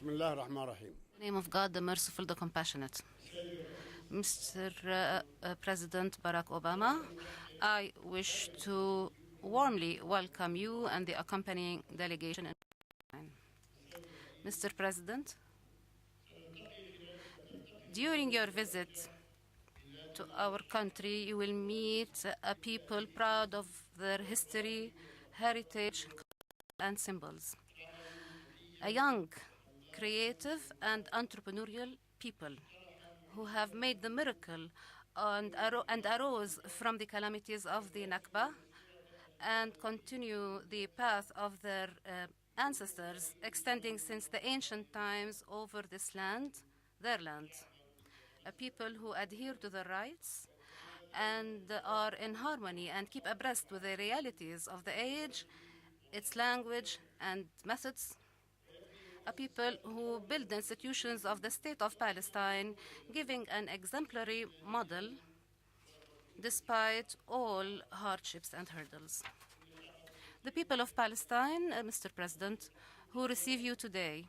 Bismillah ar-Rahman ar-Rahim. In the name of God, the merciful, the compassionate. Mr. President Barack Obama, I wish to warmly welcome you and the accompanying delegation. Mr. President, during your visit to our country, you will meet a people proud of their history, heritage, and symbols. A young, creative, and entrepreneurial people who have made the miracle and arose from the calamities of the Nakba and continue the path of their ancestors extending since the ancient times over this land, their land. A people who adhere to their rights and are in harmony and keep abreast with the realities of the age, its language and methods. A people who build the institutions of the State of Palestine, giving an exemplary model despite all hardships and hurdles. The people of Palestine, Mr. President, who receive you today,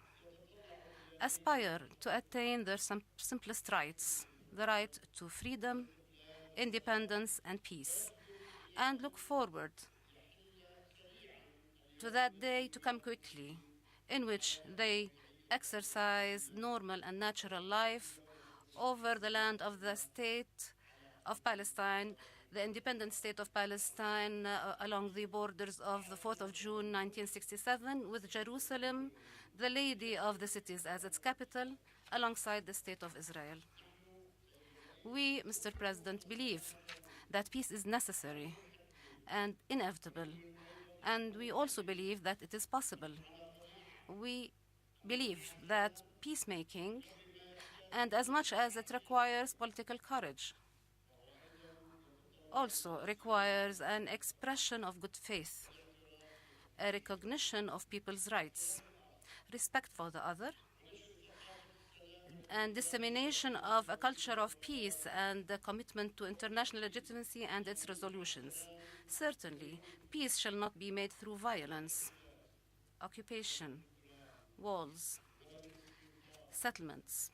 aspire to attain their simplest rights, the right to freedom, independence, and peace, and look forward to that day to come quickly, in which they exercise normal and natural life over the land of the State of Palestine, the independent State of Palestine along the borders of the 4th of June 1967, with Jerusalem, the Lady of the Cities, as its capital, alongside the State of Israel. We, Mr. President, believe that peace is necessary and inevitable, and we also believe that it is possible. We believe that peacemaking, and as much as it requires political courage, also requires an expression of good faith, a recognition of people's rights, respect for the other, and dissemination of a culture of peace and the commitment to international legitimacy and its resolutions. Certainly, peace shall not be made through violence, occupation, walls, settlements,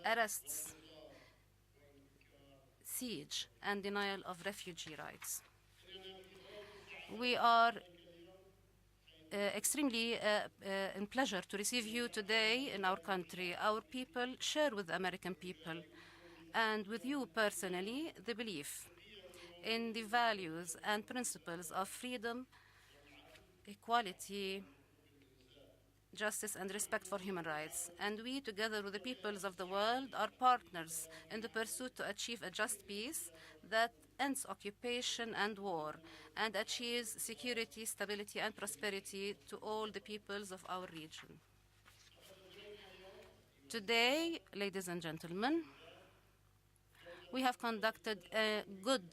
arrests, siege, and denial of refugee rights. We are extremely in pleasure to receive you today in our country. Our people share with the American people and with you personally the belief in the values and principles of freedom, equality, justice, and respect for human rights. And we, together with the peoples of the world, are partners in the pursuit to achieve a just peace that ends occupation and war and achieves security, stability, and prosperity to all the peoples of our region. Today, ladies and gentlemen, we have conducted a good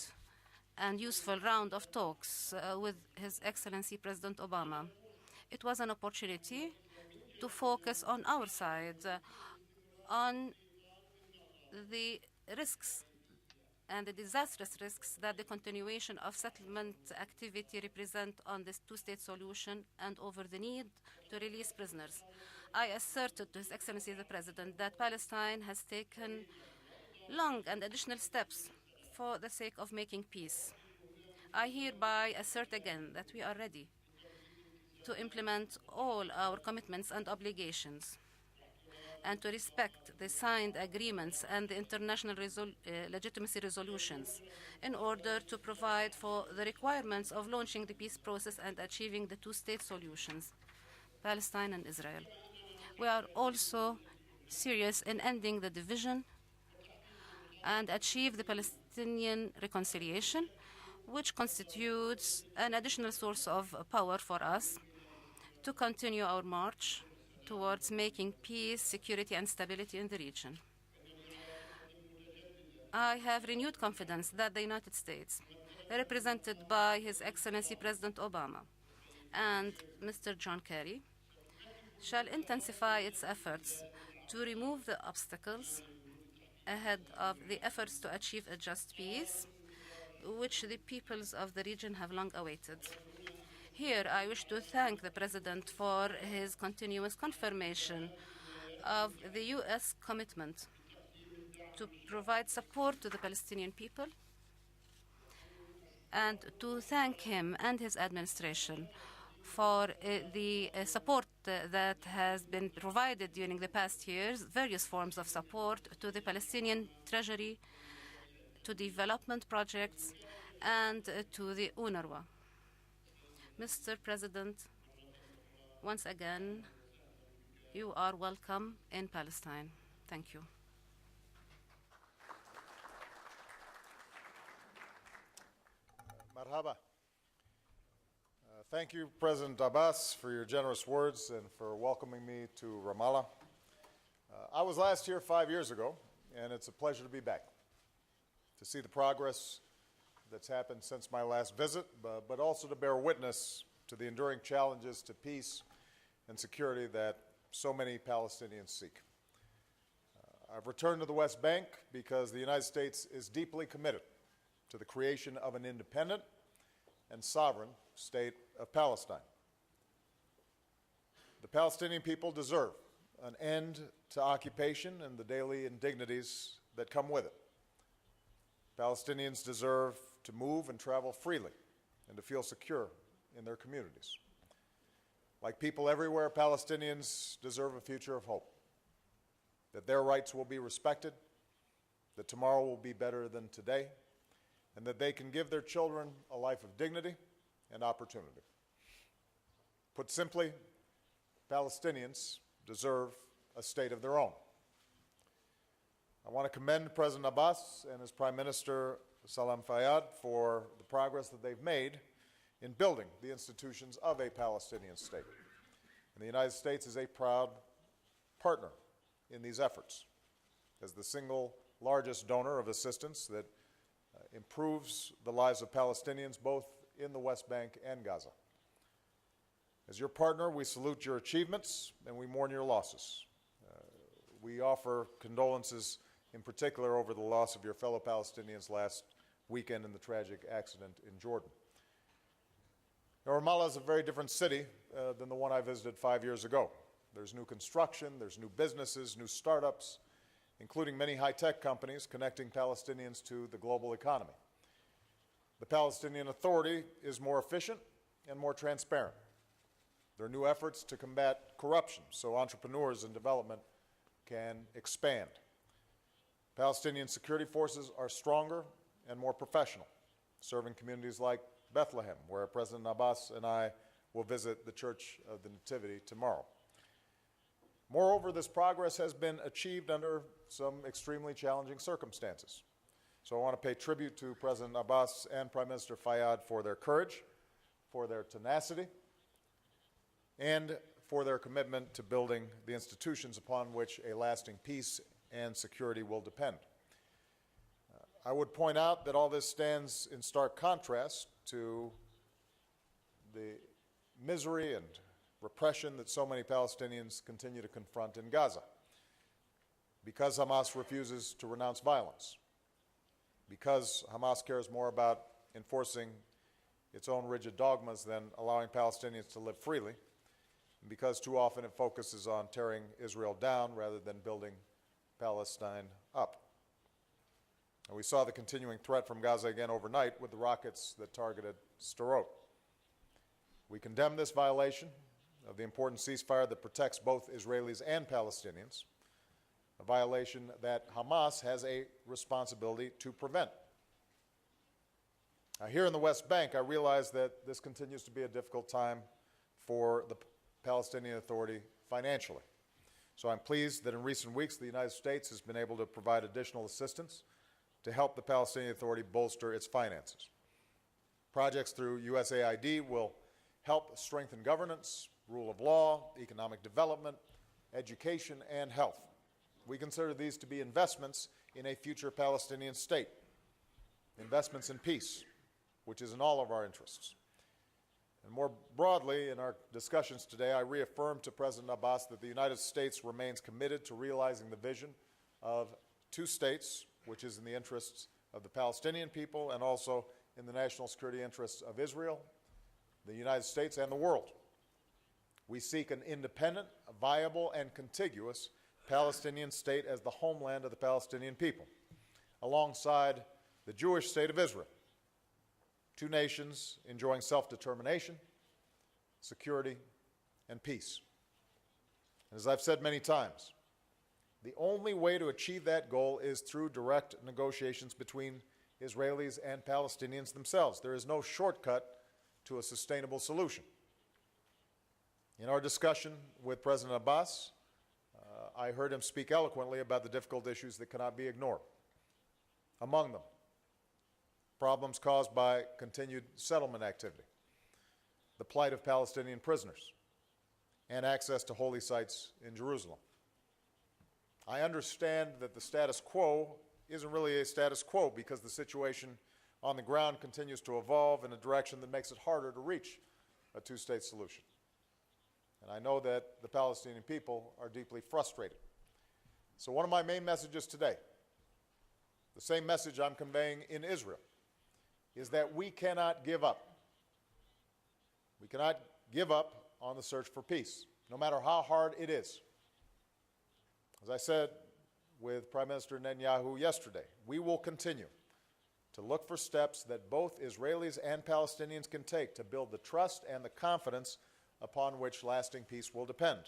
and useful round of talks with His Excellency President Obama. It was an opportunity to focus on our side, on the risks and the disastrous risks that the continuation of settlement activity represent on this two-state solution and over the need to release prisoners. I asserted to His Excellency the President that Palestine has taken long and additional steps for the sake of making peace. I hereby assert again that we are ready to implement all our commitments and obligations and to respect the signed agreements and the international legitimacy resolutions in order to provide for the requirements of launching the peace process and achieving the two-state solutions, Palestine and Israel. We are also serious in ending the division and achieve the Palestinian reconciliation, which constitutes an additional source of power for us to continue our march towards making peace, security, and stability in the region. I have renewed confidence that the United States, represented by His Excellency President Obama and Mr. John Kerry, shall intensify its efforts to remove the obstacles ahead of the efforts to achieve a just peace, which the peoples of the region have long awaited. Here, I wish to thank the President for his continuous confirmation of the U.S. commitment to provide support to the Palestinian people, and to thank him and his administration for the support that has been provided during the past years, various forms of support to the Palestinian Treasury, to development projects, and to the UNRWA. Mr. President, once again, you are welcome in Palestine. Thank you. Marhaba. Thank you, President Abbas, for your generous words and for welcoming me to Ramallah. I was last here 5 years ago, and it's a pleasure to be back, to see the progress that's happened since my last visit, but also to bear witness to the enduring challenges to peace and security that so many Palestinians seek. I've returned to the West Bank because the United States is deeply committed to the creation of an independent and sovereign state of Palestine. The Palestinian people deserve an end to occupation and the daily indignities that come with it. Palestinians deserve to move and travel freely and to feel secure in their communities. Like people everywhere, Palestinians deserve a future of hope, that their rights will be respected, that tomorrow will be better than today, and that they can give their children a life of dignity and opportunity. Put simply, Palestinians deserve a state of their own. I want to commend President Abbas and his Prime Minister Salam Fayyad for the progress that they've made in building the institutions of a Palestinian state. And the United States is a proud partner in these efforts as the single largest donor of assistance that improves the lives of Palestinians both in the West Bank and Gaza. As your partner, we salute your achievements and we mourn your losses. We offer condolences in particular over the loss of your fellow Palestinians last weekend in the tragic accident in Jordan. Now, Ramallah is a very different city than the one I visited 5 years ago. There's new construction, there's new businesses, new startups, including many high-tech companies connecting Palestinians to the global economy. The Palestinian Authority is more efficient and more transparent. There are new efforts to combat corruption so entrepreneurs and development can expand. Palestinian security forces are stronger and more professional, serving communities like Bethlehem, where President Abbas and I will visit the Church of the Nativity tomorrow. Moreover, this progress has been achieved under some extremely challenging circumstances. So I want to pay tribute to President Abbas and Prime Minister Fayyad for their courage, for their tenacity, and for their commitment to building the institutions upon which a lasting peace and security will depend. I would point out that all this stands in stark contrast to the misery and repression that so many Palestinians continue to confront in Gaza, because Hamas refuses to renounce violence, because Hamas cares more about enforcing its own rigid dogmas than allowing Palestinians to live freely, and because too often it focuses on tearing Israel down rather than building Palestine up. And we saw the continuing threat from Gaza again overnight with the rockets that targeted Sderot. We condemn this violation of the important ceasefire that protects both Israelis and Palestinians, a violation that Hamas has a responsibility to prevent. Here in the West Bank, I realize that this continues to be a difficult time for the Palestinian Authority financially. So I'm pleased that in recent weeks the United States has been able to provide additional assistance to help the Palestinian Authority bolster its finances. Projects through USAID will help strengthen governance, rule of law, economic development, education, and health. We consider these to be investments in a future Palestinian state, investments in peace, which is in all of our interests. And more broadly, in our discussions today, I reaffirm to President Abbas that the United States remains committed to realizing the vision of two states, which is in the interests of the Palestinian people and also in the national security interests of Israel the United States and the world. We seek an independent, viable, and contiguous Palestinian state as the homeland of the Palestinian people, alongside the Jewish state of Israel. Two nations enjoying self-determination, security, and peace. And as I've said many times, the only way to achieve that goal is through direct negotiations between Israelis and Palestinians themselves. There is no shortcut to a sustainable solution. In our discussion with President Abbas, I heard him speak eloquently about the difficult issues that cannot be ignored. Among them, problems caused by continued settlement activity, the plight of Palestinian prisoners, and access to holy sites in Jerusalem. I understand that the status quo isn't really a status quo because the situation on the ground continues to evolve in a direction that makes it harder to reach a two-state solution. And I know that the Palestinian people are deeply frustrated. So one of my main messages today, the same message I'm conveying in Israel, is that we cannot give up. We cannot give up on the search for peace, no matter how hard it is. As I said with Prime Minister Netanyahu yesterday, we will continue to look for steps that both Israelis and Palestinians can take to build the trust and the confidence upon which lasting peace will depend.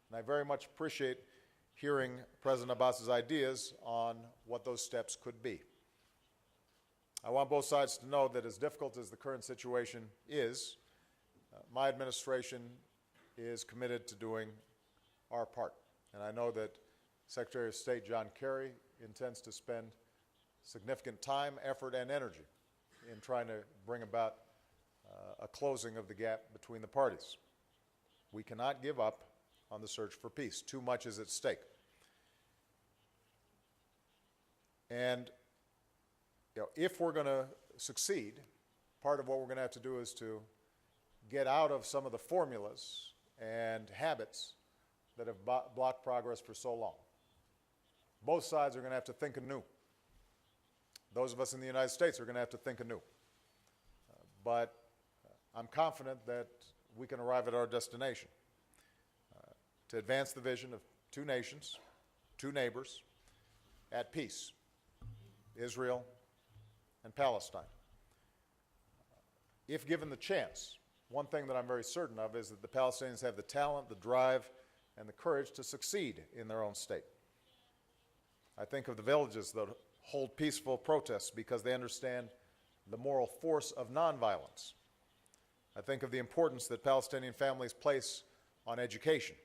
And I very much appreciate hearing President Abbas's ideas on what those steps could be. I want both sides to know that as difficult as the current situation is, my administration is committed to doing our part. And I know that Secretary of State John Kerry intends to spend significant time, effort, and energy in trying to bring about a closing of the gap between the parties. We cannot give up on the search for peace. Too much is at stake. And if we're going to succeed, part of what we're going to have to do is to get out of some of the formulas and habits that have blocked progress for so long. Both sides are going to have to think anew. Those of us in the United States are going to have to think anew. But I'm confident that we can arrive at our destination to advance the vision of two nations, two neighbors, at peace, Israel and Palestine. If given the chance, one thing that I'm very certain of is that the Palestinians have the talent, the drive, and the courage to succeed in their own state. I think of the villages that hold peaceful protests because they understand the moral force of nonviolence. I think of the importance that Palestinian families place on education.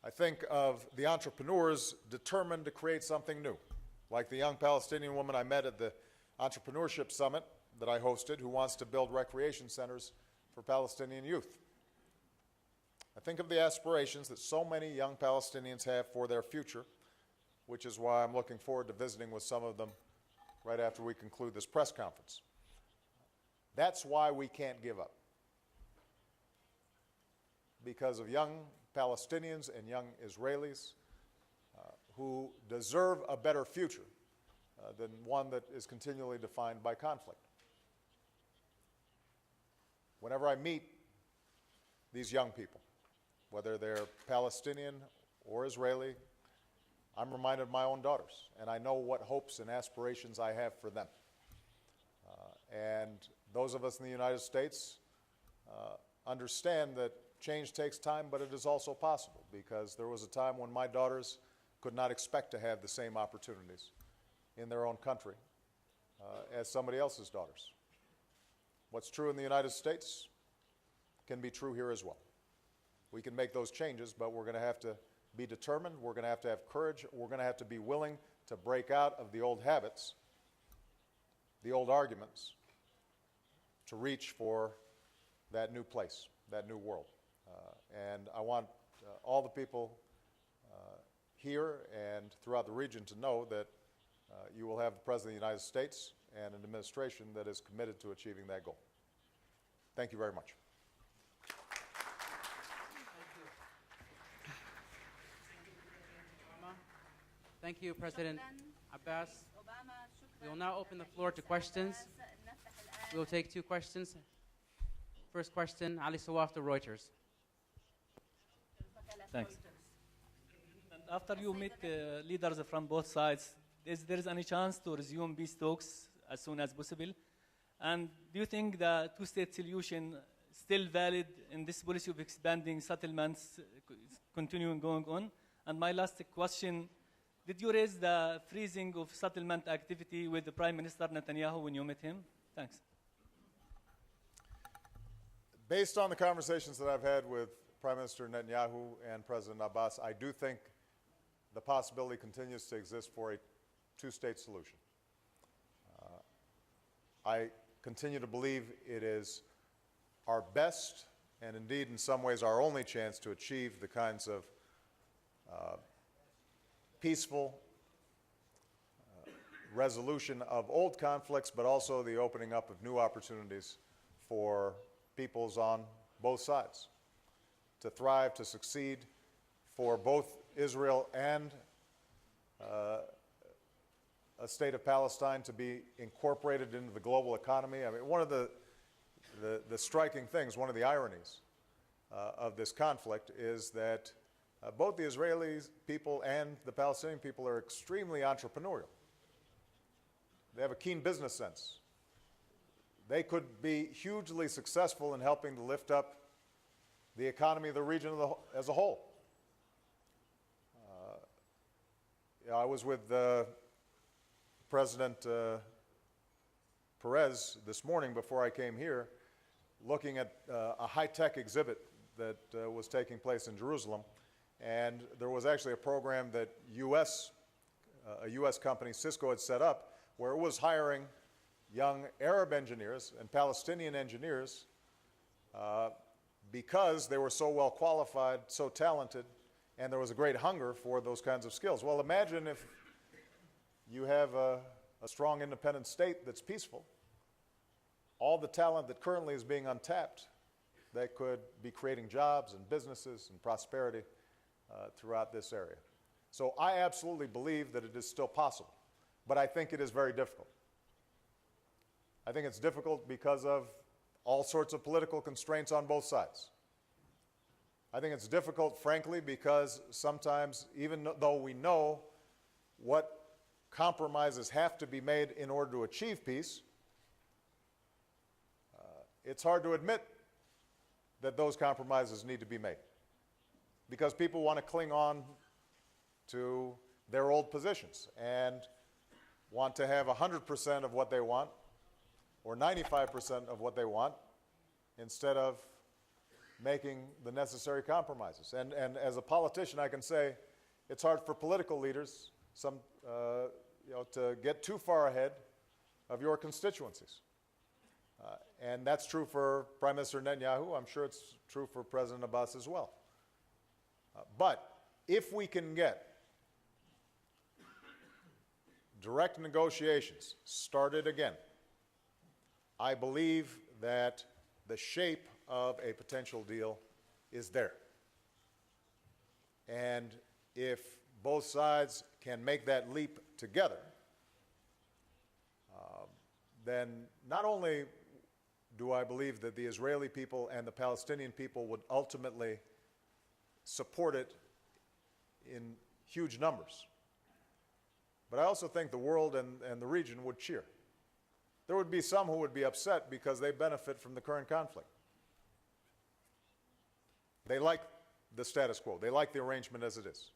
I think of the entrepreneurs determined to create something new, like the young Palestinian woman I met at the Entrepreneurship Summit that I hosted, who wants to build recreation centers for Palestinian youth. I think of the aspirations that so many young Palestinians have for their future, which is why I'm looking forward to visiting with some of them right after we conclude this press conference. That's why we can't give up. Because of young Palestinians and young Israelis who deserve a better future than one that is continually defined by conflict. Whenever I meet these young people, whether they're Palestinian or Israeli, I'm reminded of my own daughters, and I know what hopes and aspirations I have for them. And those of us in the United States understand that change takes time, but it is also possible, because there was a time when my daughters could not expect to have the same opportunities in their own country as somebody else's daughters. What's true in the United States can be true here as well. We can make those changes, but we're going to have to be determined, we're going to have courage, we're going to have to be willing to break out of the old habits, the old arguments, to reach for that new place, that new world. And I want all the people here and throughout the region to know that you will have the President of the United States and an administration that is committed to achieving that goal. Thank you very much. Thank you, President Abbas. We will now open the floor to questions. We will take 2 questions First question, Ali Sawaf to Reuters. Thanks. And after you meet leaders from both sides, is there any chance to resume peace talks as soon as possible? And do you think the two-state solution is still valid in this policy of expanding settlements continuing going on? And my last question, did you raise the freezing of settlement activity with the Prime Minister Netanyahu when you met him? Thanks. Based on the conversations that I've had with Prime Minister Netanyahu and President Abbas, I do think the possibility continues to exist for a two-state solution. I continue to believe it is our best and indeed in some ways our only chance to achieve the kinds of peaceful resolution of old conflicts, but also the opening up of new opportunities for peoples on both sides to thrive, to succeed, for both Israel and a state of Palestine to be incorporated into the global economy. I mean, one of the striking things, one of the ironies of this conflict is that both the Israeli people and the Palestinian people are extremely entrepreneurial. They have a keen business sense. They could be hugely successful in helping to lift up the economy of the region as a whole. I was with President Perez this morning before I came here, looking at a high-tech exhibit that was taking place in Jerusalem, and there was actually a program that a U.S. company, Cisco, had set up where it was hiring young Arab engineers and Palestinian engineers because they were so well qualified, so talented, and there was a great hunger for those kinds of skills. Well, imagine if you have a strong independent state that's peaceful, all the talent that currently is being untapped that could be creating jobs and businesses and prosperity throughout this area. So I absolutely believe that it is still possible, but I think it is very difficult. I think it's difficult because of all sorts of political constraints on both sides. I think it's difficult, frankly, because sometimes, even though we know what compromises have to be made in order to achieve peace, it's hard to admit that those compromises need to be made because people want to cling on to their old positions and want to have 100% of what they want or 95% of what they want instead of making the necessary compromises. And as a politician, I can say it's hard for political leaders to get too far ahead of your constituencies. And that's true for Prime Minister Netanyahu. I'm sure it's true for President Abbas as well. But if we can get direct negotiations started again, I believe that the shape of a potential deal is there. And if both sides can make that leap together, then not only do I believe that the Israeli people and the Palestinian people would ultimately support it in huge numbers, but I also think the world and the region would cheer. There would be some who would be upset because they benefit from the current conflict. They like the status quo. They like the arrangement as it is.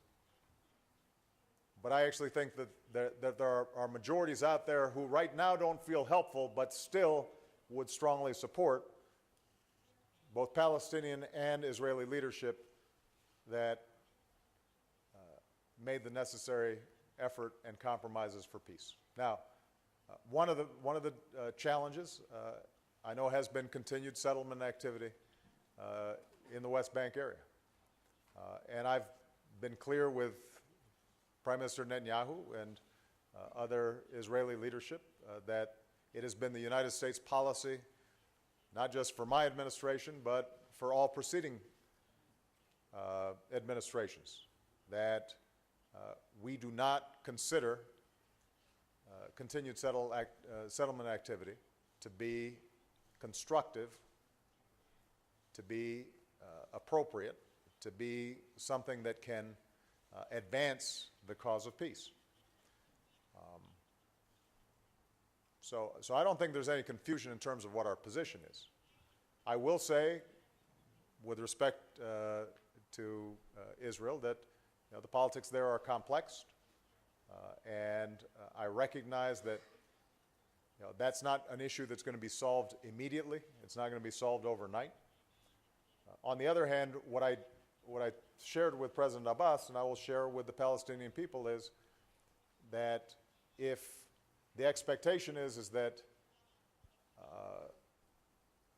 But I actually think that there are majorities out there who right now don't feel helpful but still would strongly support both Palestinian and Israeli leadership that made the necessary effort and compromises for peace. Now, one of the challenges I know has been continued settlement activity in the West Bank area. And I've been clear with Prime Minister Netanyahu and other Israeli leadership that it has been the United States policy, not just for my administration, but for all preceding administrations, that we do not consider continued settlement activity to be constructive to be appropriate, to be something that can advance the cause of peace. So I don't think there's any confusion in terms of what our position is. I will say, with respect to Israel, that the politics there are complex, and I recognize that that's not an issue that's going to be solved immediately. It's not going to be solved overnight. On the other hand, what I shared with President Abbas, and I will share with the Palestinian people, is that if the expectation is that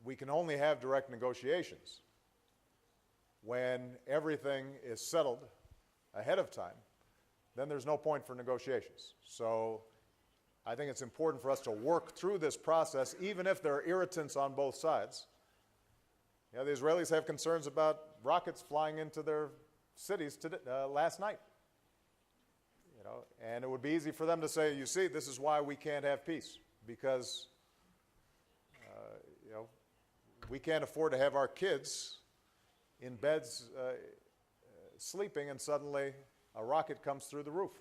we can only have direct negotiations when everything is settled ahead of time, then there's no point for negotiations. So I think it's important for us to work through this process, even if there are irritants on both sides. The Israelis have concerns about rockets flying into their cities last night. And it would be easy for them to say, you see, this is why we can't have peace, because we can't afford to have our kids in beds sleeping and suddenly a rocket comes through the roof.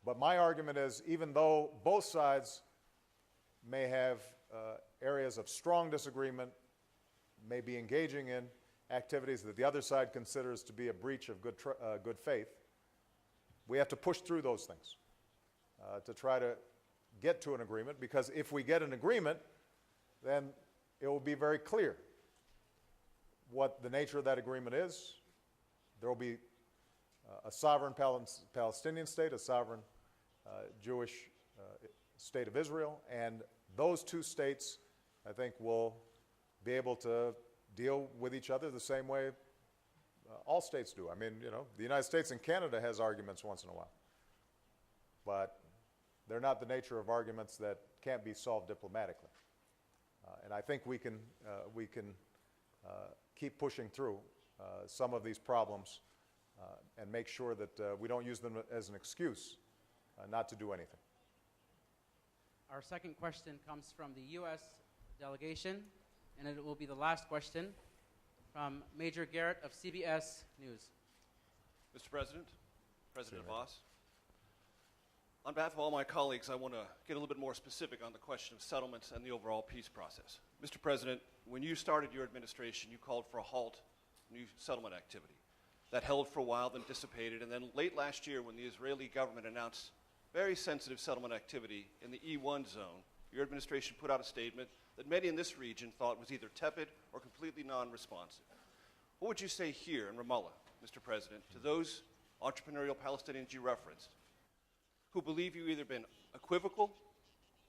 But my argument is, even though both sides may have areas of strong disagreement, may be engaging in activities that the other side considers to be a breach of good faith, we have to push through those things to try to get to an agreement, because if we get an agreement, then it will be very clear what the nature of that agreement is. There will be a sovereign Palestinian state, a sovereign Jewish state of Israel, and those two states, I think, will be able to deal with each other the same way all states do. I mean, the United States and Canada has arguments once in a while, but they're not the nature of arguments that can't be solved diplomatically. And I think we can keep pushing through some of these problems and make sure that we don't use them as an excuse not to do anything. Our second question comes from the U.S. delegation, and it will be the last question from Major Garrett of CBS News. Mr. President, President Abbas, on behalf of all my colleagues, I want to get a little bit more specific on the question of settlements and the overall peace process. Mr. President, when you started your administration, you called for a halt to new settlement activity. That held for a while, then dissipated, and then late last year, when the Israeli government announced very sensitive settlement activity in the E1 zone, your administration put out a statement that many in this region thought was either tepid or completely non-responsive. What would you say here in Ramallah, Mr. President, to those entrepreneurial Palestinians you referenced, who believe you've either been equivocal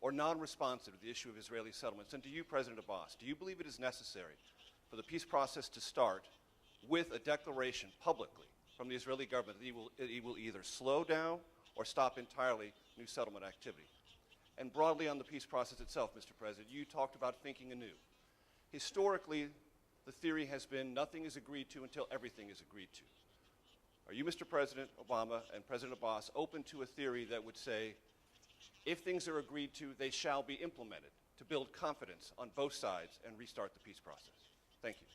or non-responsive to the issue of Israeli settlements? And to you, President Abbas, do you believe it is necessary for the peace process to start with a declaration publicly from the Israeli government that it will either slow down or stop entirely new settlement activity? And broadly on the peace process itself, Mr. President, you talked about thinking anew. Historically, the theory has been nothing is agreed to until everything is agreed to. Are you, Mr. President Obama and President Abbas, open to a theory that would say, if things are agreed to, they shall be implemented to build confidence on both sides and restart the peace process? Thank you.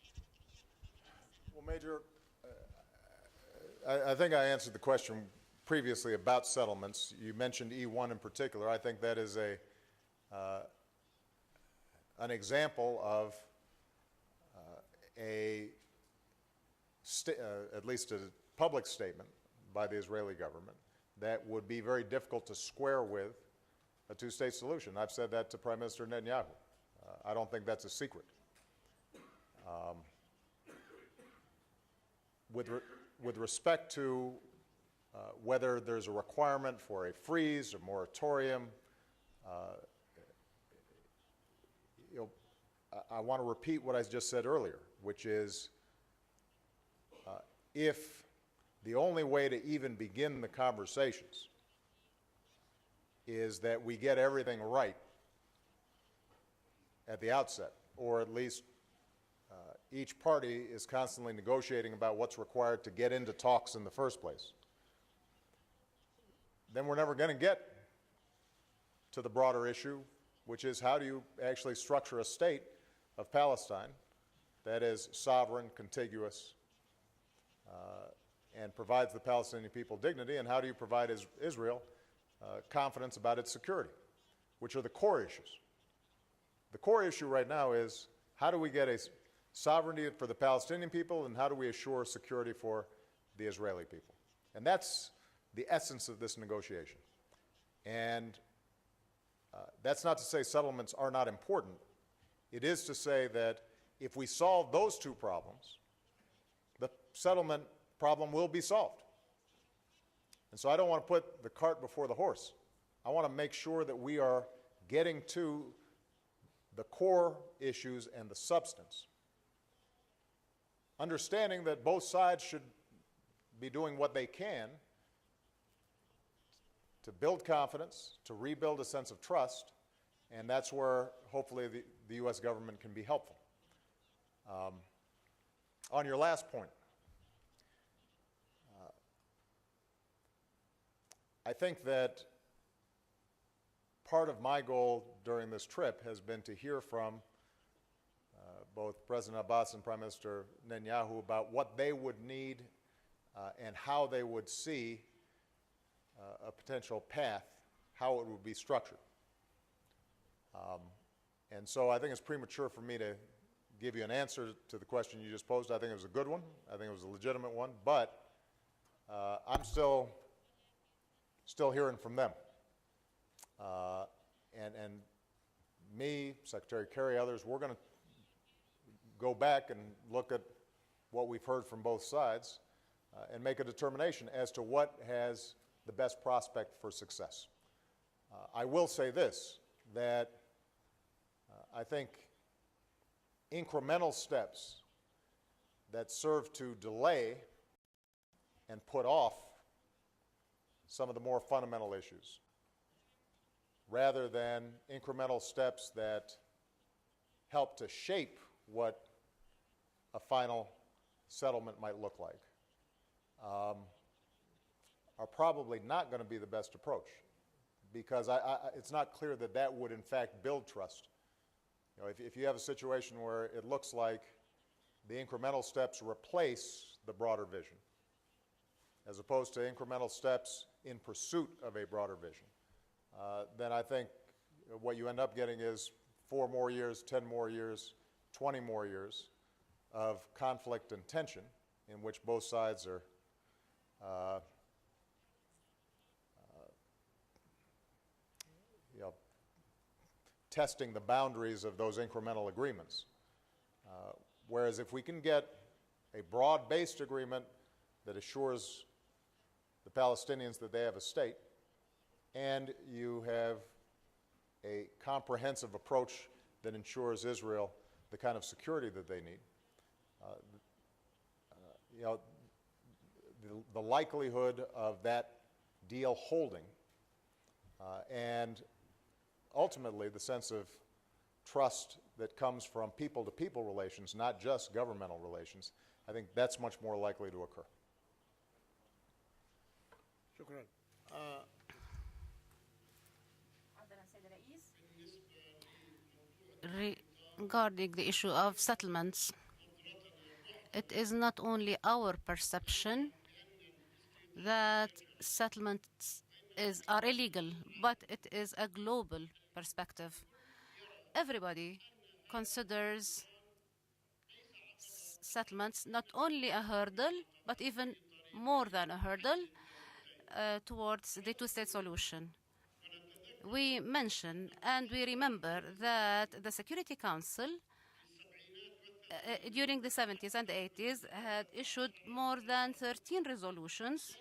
Well, Major, I think I answered the question previously about settlements. You mentioned E1 in particular. I think that is an example of at least a public statement by the Israeli government that would be very difficult to square with a two-state solution. I've said that to Prime Minister Netanyahu. I don't think that's a secret. With respect to whether there's a requirement for a freeze or moratorium, I want to repeat what I just said earlier, which is if the only way to even begin the conversations is that we get everything right at the outset, or at least each party is constantly negotiating about what's required to get into talks in the first place, then we're never going to get to the broader issue, which is how do you actually structure a state of Palestine that is sovereign, contiguous, and provides the Palestinian people dignity? And how do you provide Israel confidence about its security, which are the core issues? The core issue right now is how do we get a sovereignty for the Palestinian people, and how do we assure security for the Israeli people? And that's the essence of this negotiation. And that's not to say settlements are not important. It is to say that if we solve those two problems, the settlement problem will be solved. And so I don't want to put the cart before the horse. I want to make sure that we are getting to the core issues and the substance, understanding that both sides should be doing what they can to build confidence, to rebuild a sense of trust, and that's where hopefully the U.S. government can be helpful. On your last point, I think that part of my goal during this trip has been to hear from both President Abbas and Prime Minister Netanyahu about what they would need and how they would see a potential path, how it would be structured. And so I think it's premature for me to give you an answer to the question you just posed. I think it was a good one. I think it was a legitimate one. But I'm still hearing from them. And me, Secretary Kerry, others, we're going to go back and look at what we've heard from both sides and make a determination as to what has the best prospect for success. I will say this, that I think incremental steps that serve to delay and put off some of the more fundamental issues, rather than incremental steps that help to shape what a final settlement might look like, are probably not going to be the best approach, because it's not clear that that would in fact build trust. You know, if you have a situation where it looks like the incremental steps replace the broader vision, as opposed to incremental steps in pursuit of a broader vision, then I think what you end up getting is 4 more years, 10 more years, 20 more years of conflict and tension in which both sides are testing the boundaries of those incremental agreements. Whereas if we can get a broad-based agreement that assures the Palestinians that they have a state, and you have a comprehensive approach that ensures Israel the kind of security that they need, the likelihood of that deal holding and ultimately the sense of trust that comes from people-to-people relations, not just governmental relations, I think that's much more likely to occur. شكرا. Regarding the issue of settlements, it is not only our perception that settlements are illegal, but it is a global perspective. Everybody considers settlements not only a hurdle, but even more than a hurdle towards the two-state solution. We mention and we remember that the Security Council during the 70s and 80s had issued more than 13 resolutions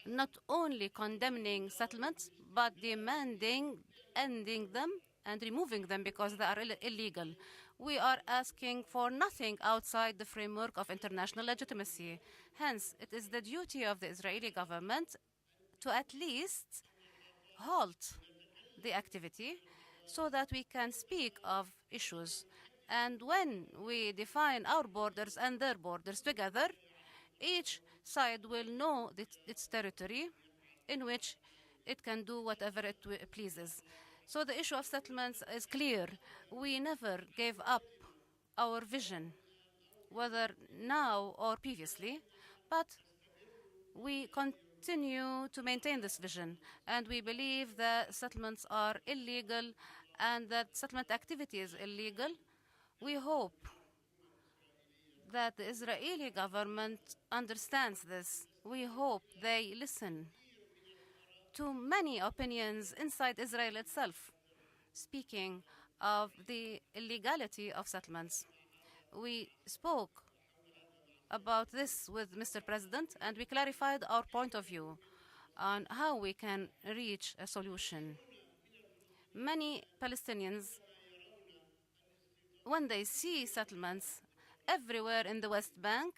not only condemning settlements, but demanding ending them and removing them because they are illegal. We are asking for nothing outside the framework of international legitimacy. Hence, it is the duty of the Israeli government to at least halt the activity so that we can speak of issues. And when we define our borders and their borders together, each side will know its territory in which it can do whatever it pleases. So the issue of settlements is clear. We never gave up our vision, whether now or previously, but we continue to maintain this vision, and we believe that settlements are illegal and that settlement activity is illegal. We hope that the Israeli government understands this. We hope they listen to many opinions inside Israel itself, speaking of the illegality of settlements. We spoke about this with Mr. President, and we clarified our point of view on how we can reach a solution. Many Palestinians, when they see settlements everywhere in the West Bank,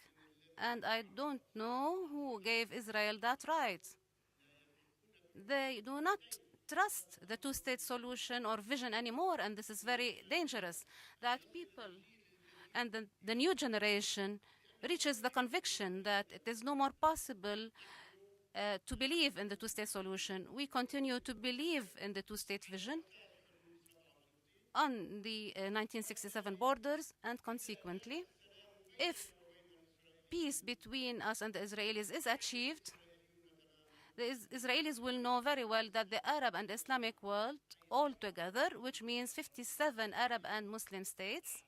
and I don't know who gave Israel that right, they do not trust the two-state solution or vision anymore, and this is very dangerous, that people and the new generation reaches the conviction that it is no more possible to believe in the two-state solution. We continue to believe in the two-state vision on the 1967 borders, and consequently, if peace between us and the Israelis is achieved, the Israelis will know very well that the Arab and Islamic world all together, which means 57 Arab and Muslim states,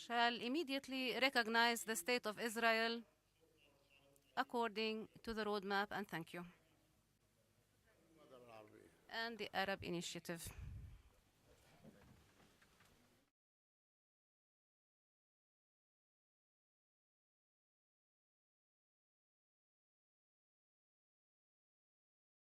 shall immediately recognize the state of Israel according to the roadmap, and thank you. And the Arab Initiative.